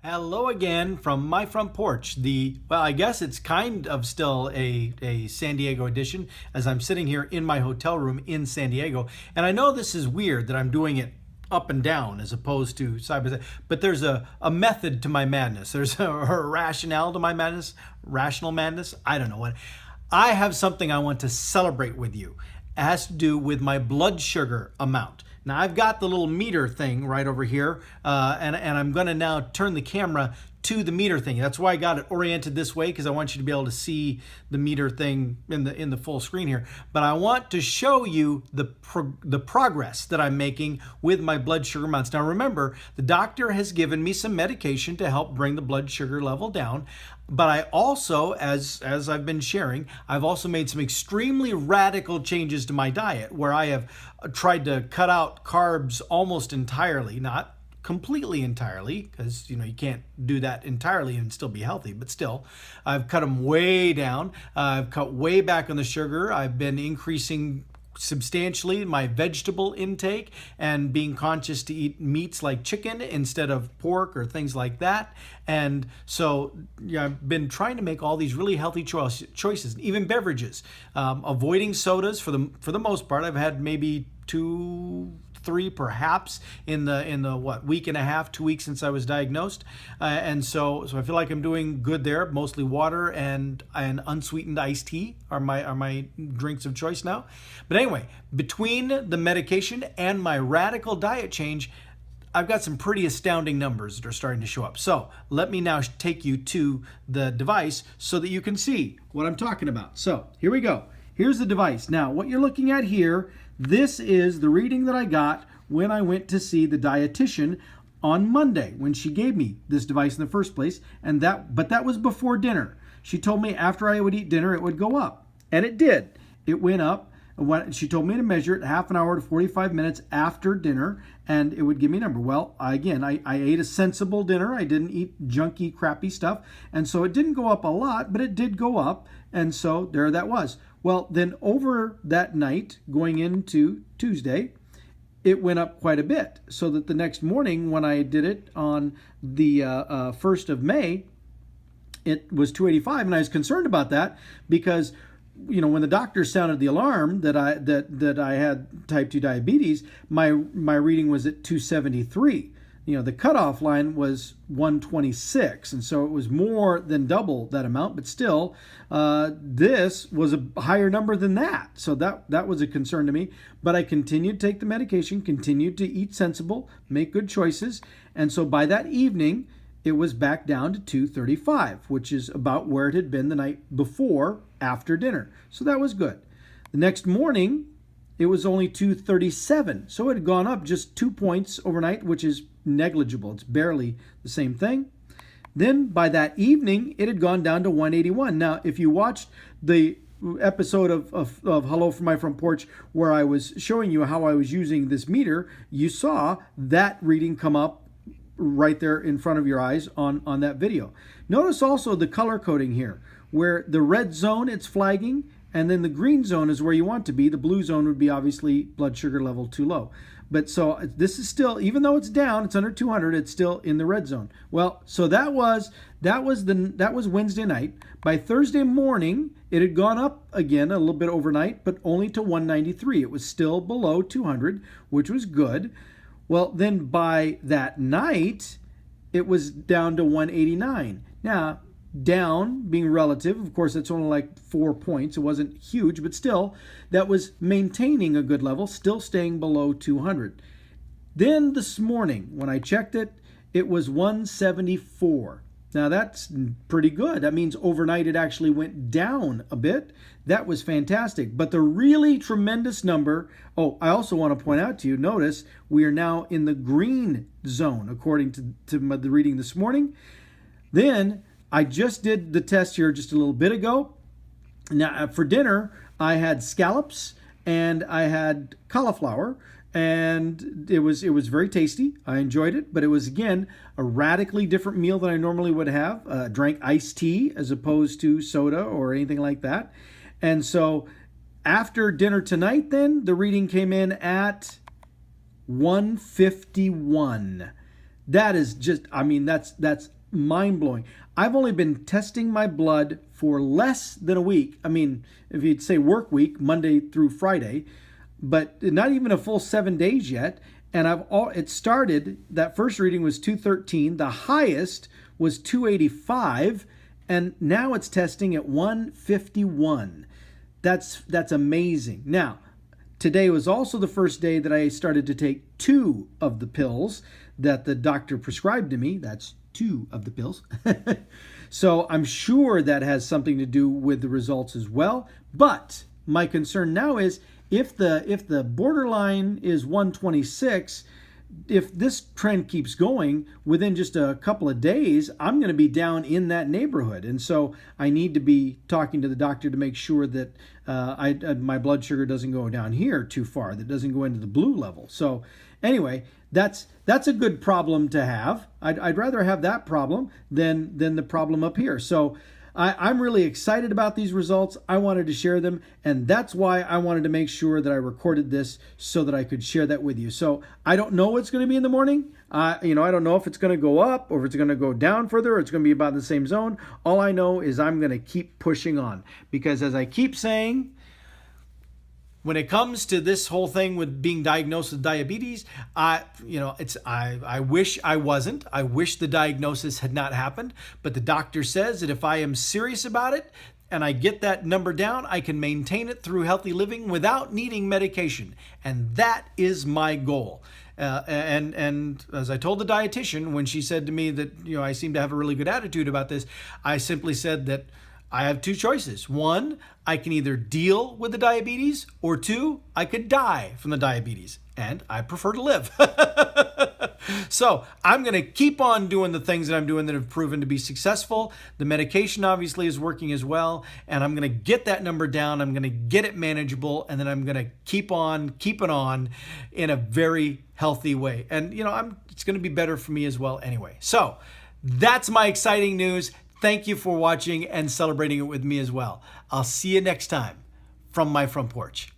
Hello again from my front porch. Well, I guess it's kind of still a San Diego edition as I'm sitting here in my hotel room in San Diego. And I know this is weird that I'm doing it up and down as opposed to side by side, but there's a method to my madness. There's a rationale to my madness, rational madness. I don't know what. I have something I want to celebrate with you. It has to do with my blood sugar amount. Now I've got the little meter thing right over here, and I'm going to now turn the camera to the meter thing. That's why I got it oriented this way, because I want you to be able to see the meter thing in the full screen here. But I want to show you the progress that I'm making with my blood sugar amounts. Now remember, the doctor has given me some medication to help bring the blood sugar level down. But I also, as I've been sharing, I've also made some extremely radical changes to my diet where I have tried to cut out carbs almost entirely, not completely entirely, because you can't do that entirely and still be healthy, but still I've cut them way down. I've cut way back on the sugar. I've been increasing substantially my vegetable intake and being conscious to eat meats like chicken instead of pork or things like that. And so I've been trying to make all these really healthy choices, even beverages, avoiding sodas for the most part. I've had maybe 2-3 perhaps in the week and a half, 2 weeks since I was diagnosed, and so I feel like I'm doing good there. Mostly water and unsweetened iced tea are my drinks of choice now. But anyway, between the medication and my radical diet change, I've got some pretty astounding numbers that are starting to show up. So let me now take you to the device so that you can see what I'm talking about. So here we go. Here's the device. Now what you're looking at here, this is the reading that I got when I went to see the dietitian on Monday, when she gave me this device in the first place. But that was before dinner. She told me after I would eat dinner, it would go up. And it did. It went up. She told me to measure it half an hour to 45 minutes after dinner, and it would give me a number. Well, I ate a sensible dinner. I didn't eat junky, crappy stuff. And so it didn't go up a lot, but it did go up. And so there that was. Well, then over that night, going into Tuesday, it went up quite a bit. So that the next morning when I did it on the 1st of May, it was 285. And I was concerned about that because when the doctor sounded the alarm that I had type 2 diabetes, my reading was at 273. The cutoff line was 126, and so it was more than double that amount, but still, this was a higher number than that. So that was a concern to me, but I continued to take the medication, continued to eat sensible, make good choices, and so by that evening, it was back down to 235, which is about where it had been the night before after dinner. So that was good. The next morning, it was only 237. So it had gone up just 2 points overnight, which is negligible. It's barely the same thing. Then by that evening, it had gone down to 181. Now, if you watched the episode of Hello From My Front Porch where I was showing you how I was using this meter, you saw that reading come up right there in front of your eyes on that video. Notice also the color coding here, where the red zone, it's flagging, and then the green zone is where you want to be. The blue zone would be obviously blood sugar level too low. But so this is still, even though it's down, it's under 200, it's still in the red zone. Well, so that was Wednesday night. By Thursday morning, it had gone up again a little bit overnight, but only to 193. It was still below 200, which was good. Well, then by that night, it was down to 189. Now, down being relative, of course, that's only like 4 points. It wasn't huge, but still, that was maintaining a good level, still staying below 200. Then this morning, when I checked it, it was 174. Now, that's pretty good. That means overnight it actually went down a bit. That was fantastic. But the really tremendous number, I also want to point out to you, notice we are now in the green zone, according to the reading this morning. Then I just did the test here just a little bit ago. Now, for dinner, I had scallops and I had cauliflower, and it was very tasty. I enjoyed it, but it was, again, a radically different meal than I normally would have. Drank iced tea as opposed to soda or anything like that. And so after dinner tonight, then, the reading came in at 151. That is just, I mean, that's mind-blowing. I've only been testing my blood for less than a week. I mean, if you'd say work week, Monday through Friday, but not even a full 7 days yet. And it started, that first reading was 213, the highest was 285, and now it's testing at 151. That's amazing. Now, today was also the first day that I started to take 2 of the pills that the doctor prescribed to me. That's 2 of the pills. So I'm sure that has something to do with the results as well. But my concern now is if the borderline is 126, if this trend keeps going, within just a couple of days, I'm going to be down in that neighborhood. And so I need to be talking to the doctor to make sure that my blood sugar doesn't go down here too far, that doesn't go into the blue level. So anyway, that's a good problem to have. I'd rather have that problem than the problem up here. So I'm really excited about these results. I wanted to share them, and that's why I wanted to make sure that I recorded this so that I could share that with you. So I don't know what's going to be in the morning. I don't know if it's going to go up or if it's going to go down further, or it's going to be about the same zone. All I know is I'm going to keep pushing on, because as I keep saying, when it comes to this whole thing with being diagnosed with diabetes, I wish I wasn't. I wish the diagnosis had not happened. But the doctor says that if I am serious about it and I get that number down, I can maintain it through healthy living without needing medication. And that is my goal. And as I told the dietitian when she said to me that I seem to have a really good attitude about this, I simply said that I have 2 choices. 1, I can either deal with the diabetes, or 2, I could die from the diabetes. And I prefer to live. So I'm going to keep on doing the things that I'm doing that have proven to be successful. The medication obviously is working as well. And I'm going to get that number down. I'm going to get it manageable. And then I'm going to keep on keeping on in a very healthy way. And, it's going to be better for me as well anyway. So that's my exciting news. Thank you for watching and celebrating it with me as well. I'll see you next time from my front porch.